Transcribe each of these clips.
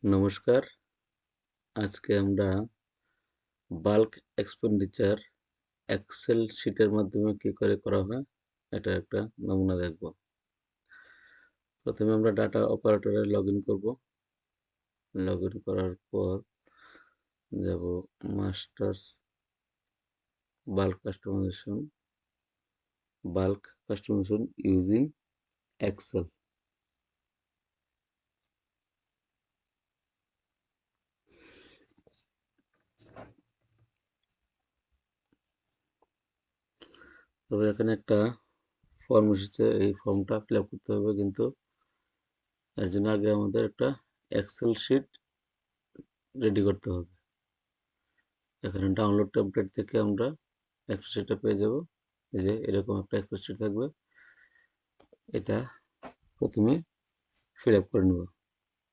নমস্কার। আজকে আমরা বাল্ক এক্সপেন্ডিচার এক্সেল শিটের মাধ্যমে কি করে করা হয় এটা একটা নমুনা দেখব। প্রথমে আমরা ডাটা অপারেটরে লগইন করব। লগইন করার পর যাব masters bulk customization using Excel. তবে এখানে একটা ফর্ম এসেছে, এই ফর্মটা ফিল আপ করতে হবে, কিন্তু এর জন্য আগে আমাদের একটা এক্সেল শিট রেডি করতে হবে। এখানে ডাউনলোড টেমপ্লেট থেকে আমরা এক্সেল শিটটা পেয়ে যাব। এই যে এরকম একটা এক্সেল শিট থাকবে, এটা প্রথমে ফিল আপ করে নেব।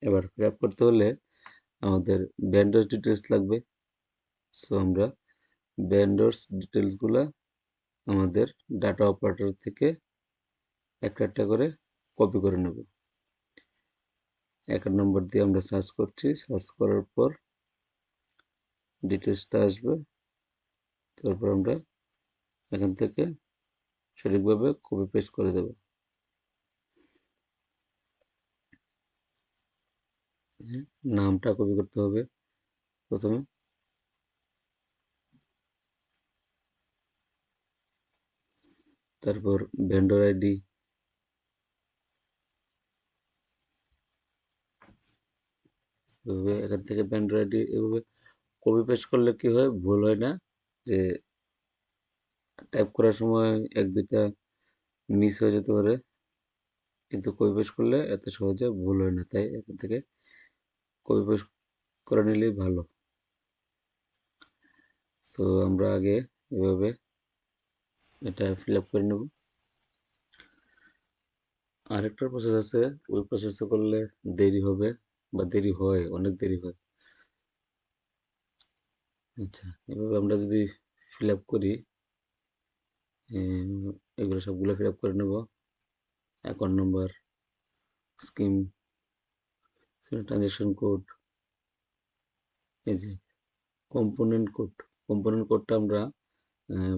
এবার ফিল আপ করতে হলে আমাদের ভেন্ডরস ডিটেলস লাগবে। সো আমরা ভেন্ডরস ডিটেলসগুলো আমাদের ডাটা অপারেটর থেকে একটা একটা করে কপি করে নেব। 1 নম্বর দিয়ে আমরা সার্চ করছি, সার্চ করার পর ডিটেলসটা আসবে, তারপর আমরা এখান থেকে সঠিকভাবে কপি পেস্ট করে দেব। নামটা কপি করতে হবে প্রথমে, তারপর ভেন্ডর আইডি, এভাবে এখান থেকে ভেন্ডর আইডি এভাবে কপি পেস্ট করলে কি হয়, ভুল হয় না। যে টাইপ করার সময় 1-2টা মিস হয়ে যেতে পারে, কিন্তু কপি পেস্ট করলে এত সহজে ভুল হয় না, তাই এখান থেকে কপি পেস্ট করে নিলেই ভালো। সো আমরা আগে এভাবে এটা ফিল আপ করে নেব। আরেকটা প্রসেস আছে, ওই প্রসেসে করলে দেরি হবে বা দেরি হয়, অনেক দেরি হয়। আচ্ছা, এভাবে আমরা যদি ফিল আপ করি, এগুলো সবগুলো ফিল আপ করে নেব। Account number, scheme, transaction code, এই যে কম্পোনেন্ট কোডটা আমরা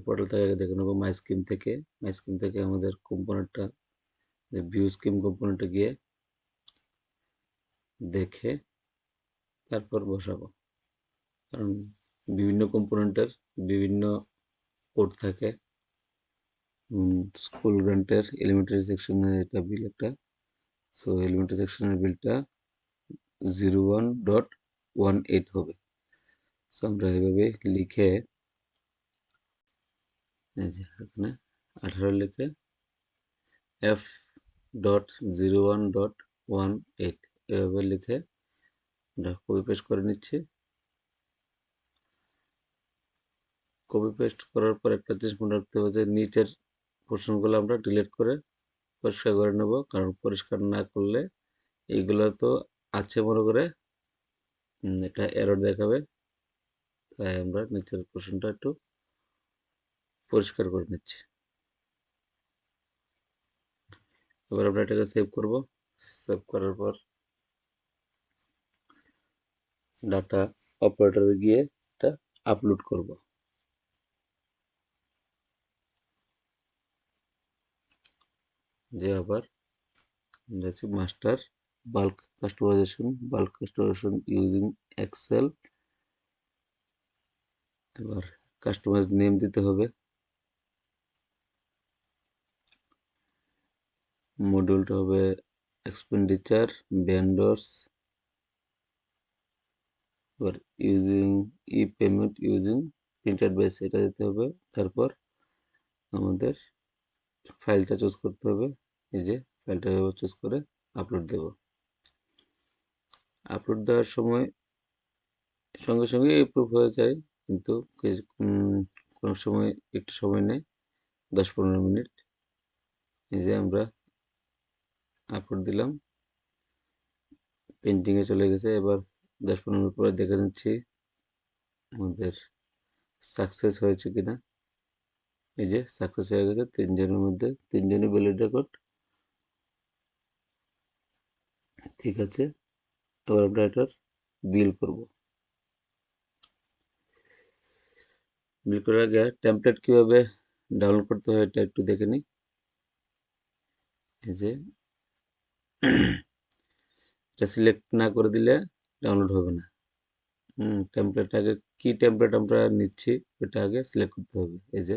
পোর্টাল থেকে আগে দেখে নেবো। মাই স্কিম থেকে আমাদের কম্পোনেন্টটা, যে ভিউ স্কিম কম্পোনেন্টে গিয়ে দেখে তারপর বসাবো, কারণ বিভিন্ন কম্পোনেন্টের বিভিন্ন কোড থাকে। স্কুল গ্রান্টের এলিমেন্টারি সেকশনের এটা বিল একটা, সো এলিমেন্টারি সেকশনের বিলটা 01.18 হবে। সো আমরা এইভাবে লিখে, এই যে এখানে 18 লিখে F.01.18 এভাবে লিখে আমরা কপি পেস্ট করে নিচ্ছি। কপি পেস্ট করার পর একটা জিনিস মনে রাখতে হবে যে নিচের পোর্শনগুলো আমরা ডিলিট করে পরিষ্কার করে নেব, কারণ পরিষ্কার না করলে এইগুলো তো আছে মনে করে এটা এরর দেখাবে, তাই আমরা নিচের পোর্শনটা একটু পরিষ্কার করে নিচ্ছি। এবার আমরা এটাকে সেভ করব। সেভ করার পর ডাটা অপারেটরে গিয়ে এটা আপলোড করব। যে আবার যাচ্ছি master bulk customization using Excel. এবার কাস্টমাইজ নেম দিতে হবে, মডিউলটা হবে এক্সপেন্ডিচার ভেন্ডরস, এবার using e payment using printed base এটা দিতে হবে। তারপর আমাদের ফাইলটা চুজ করতে হবে, এই যে ফাইলটা চুজ করে আপলোড দেব। আপলোড দেওয়ার সময় সঙ্গে সঙ্গে এপ্রুভ হয়ে যায়, কিন্তু কোনো সময় একটু সময় নেয়, 10-15 মিনিট। এই যে আমরা আপলোড দিলাম, পেন্টিংয়ে চলে গেছে। এবার 10-15 মিনিট পরে দেখে নিচ্ছি আমাদের সাকসেস হয়েছে কিনা। এই যে সাকসেস হয়ে গেছে, 3 জনের মধ্যে 3 জনই ভ্যালিড রেকর্ড ঠিক আছে। এবার আমরা এটার বিল করব। বিল করার আগে টেমপ্লেট কিভাবে ডাউনলোড করতে হয় এটা একটু দেখে নিই। এই যে এটা সিলেক্ট না করে দিলে ডাউনলোড হবে না। টেমপ্লেট আগে কি টেমপ্লেট আমরা নিচ্ছি ওটা আগে সিলেক্ট করতে হবে। এই যে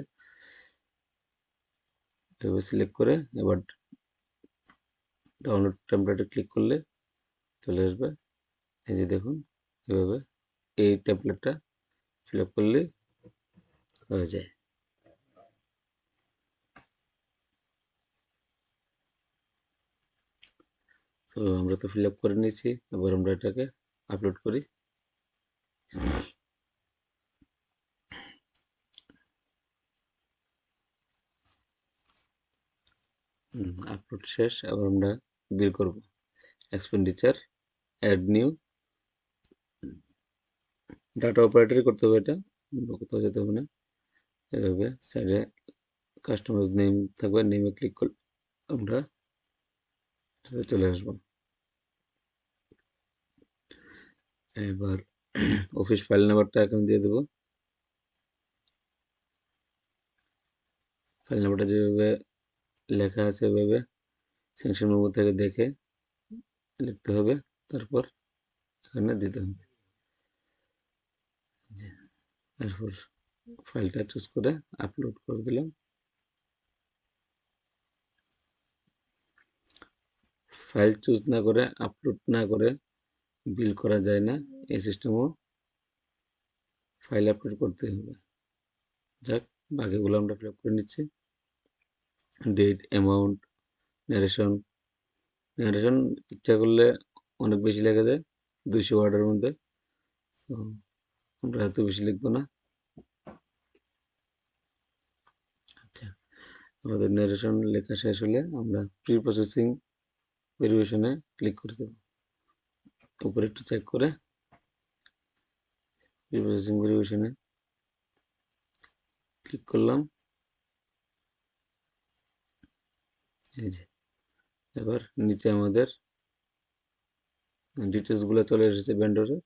এভাবে সিলেক্ট করে এবার ডাউনলোড টেমপ্লেটে ক্লিক করলে চলে আসবে। এই যে দেখুন এভাবে এই টেমপ্লেটটা ফিল আপ করলে হয়ে যায়। তো আমরা তো ফিল আপ করে নিয়েছি, এবার আমরা এটাকে আপলোড করি। আপলোড শেষ, এবার আমরা বিল করব। এক্সপেন্ডিচার, অ্যাড নিউ, ডাটা অপারেটরই করতে হবে এটা, অন্য কোথাও যেতে হবে না। এভাবে সাইডে কাস্টমার নেম থাকবে, নেমে ক্লিক করলে আমরা এটাতে চলে আসবো। এবার অফিস ফাইল নাম্বারটা এখানে দিয়ে দেবো। ফাইল নাম্বারটা যেভাবে লেখা আছে ওইভাবে সেকশন মেমো থেকে দেখে লিখতে হবে, তারপর এখানে দিতে হবে। তারপর ফাইলটা চুজ করে আপলোড করে দিলাম। ফাইল চুজ না করে আপলোড না করে বিল করা যায় না, এই সিস্টেমও ফাইল আপলোড করতে হবে। যাক, বাকিগুলো আমরা ফিল আপ করে নিচ্ছি। Date, amount, narration. ন্যারেশন ইচ্ছা করলে অনেক বেশি লেগে যায়, 200 ওয়ার্ডের মধ্যে। তো আমরা এত বেশি লিখবো না। আচ্ছা, আমাদের ন্যারেশন লেখা শেষ হলে আমরা প্রি প্রসেসিং ভেরিফিকেশনে ক্লিক করে দেবো। উপরে একটু চেক করে প্রি প্রসেসিং ভেরিফিকেশনে ক্লিক করলাম। এই যে এবার নিচে আমাদের ডিটেলসগুলো চলে এসেছে ভেন্ডরে।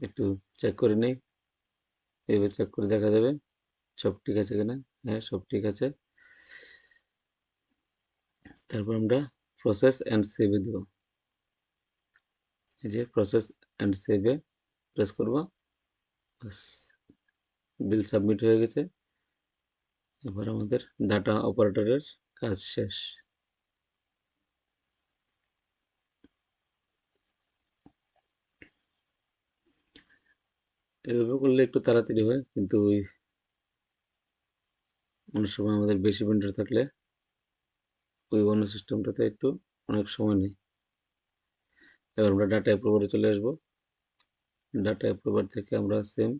একটু চেক করে নেই, এবার চেক করে দেখা যাবে সব ঠিক আছে কিনা। হ্যাঁ, সব ঠিক আছে। তারপর আমরা প্রসেস অ্যান্ড সেভে দেব। এই যে প্রসেস অ্যান্ড সেভে প্রেস করব। বিল সাবমিট হয়ে গেছে। এবার আমাদের ডাটা অপারেটরের কাজ শেষ। এভাবে করলে একটু তাড়াতাড়ি হয়, কিন্তু ওই অনেক সময় আমাদের বেশি ভেন্ডর থাকলে ওই অন্য সিস্টেমটাতে একটু অনেক সময় নেই। এবার আমরা ডাটা অ্যাপ্রুভারে চলে আসবো। ডাটা অ্যাপ্রুভার থেকে আমরা same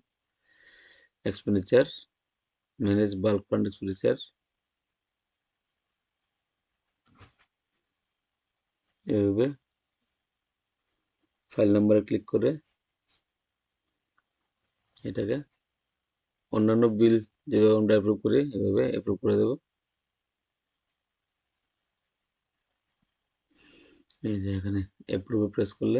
expenditure, manage bulk fund expenditure, এভাবে ফাইল নাম্বারে ক্লিক করে এটাকে অন্যান্য বিল যেভাবে আমরা অ্যাপ্রুভ করি এভাবে অ্যাপ্রুভ করে দেব। এই যে এখানে অ্যাপ্রুভে প্রেস করলে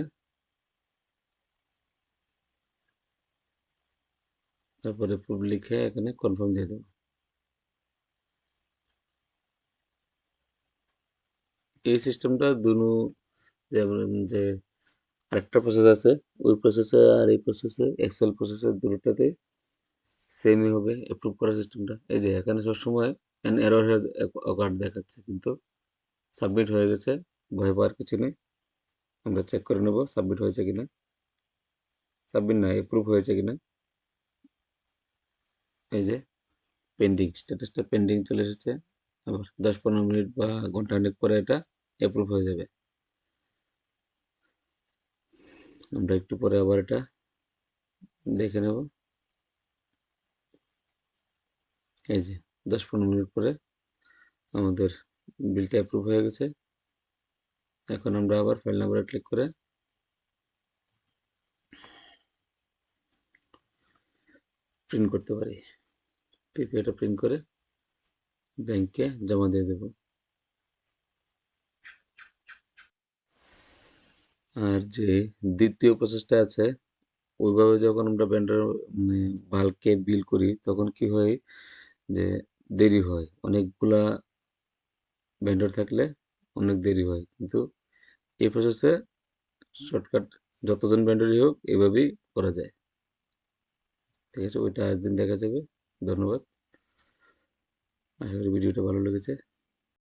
তারপরে অ্যাপ্রুভ লিখে এখানে কনফার্ম দিয়ে দেবো। এই সিস্টেমটা দুনো, যেমন যে আরেকটা প্রসেস আছে, ওই প্রসেসে আর এই প্রসেসে, এক্সেল প্রসেসে দুটোটাতে সেমই হবে অ্যাপ্রুভ করার সিস্টেমটা। এই যে এখানে সবসময় অ্যান এরর হ্যাজ অকার্ড দেখাচ্ছে, কিন্তু সাবমিট হয়ে গেছে, ভয় পাওয়ার কিছু নেই। আমরা চেক করে নেব সাবমিট হয়েছে কিনা, সাবমিট না অ্যাপ্রুভ হয়েছে কিনা। এই যে পেন্ডিং, স্ট্যাটাসটা পেন্ডিং চলে এসেছে। আবার 10-15 মিনিট বা ঘন্টাখানেক পরে এটা অ্যাপ্রুভ হয়ে যাবে। আমরা একটু পরে আবার এটা দেখে নেব। এই যে 10-15 মিনিট পরে আমাদের বিলটা অ্যাপ্রুভ হয়ে গেছে। এখন আমরা আবার ফাইল নাম্বারে ক্লিক করে প্রিন্ট করতে পারি। পিপিআইটা প্রিন্ট করে ব্যাংকে জমা দিয়ে দেব। আর যে দ্বিতীয় প্রসেসটা আছে, ওইভাবে যখন আমরা ভেন্ডর বাল্কে বিল করি তখন কি হয় যে দেরি হয়, অনেকগুলা ভেন্ডর থাকলে অনেক দেরি হয়, কিন্তু এই প্রসেসে শর্টকাট, যতজন ভেন্ডরই হোক এভাবেই করা যায়। ঠিক আছে, ওইটা আরেকদিন দেখা যাবে। ধন্যবাদ, আশা করি ভিডিওটা ভালো লেগেছে।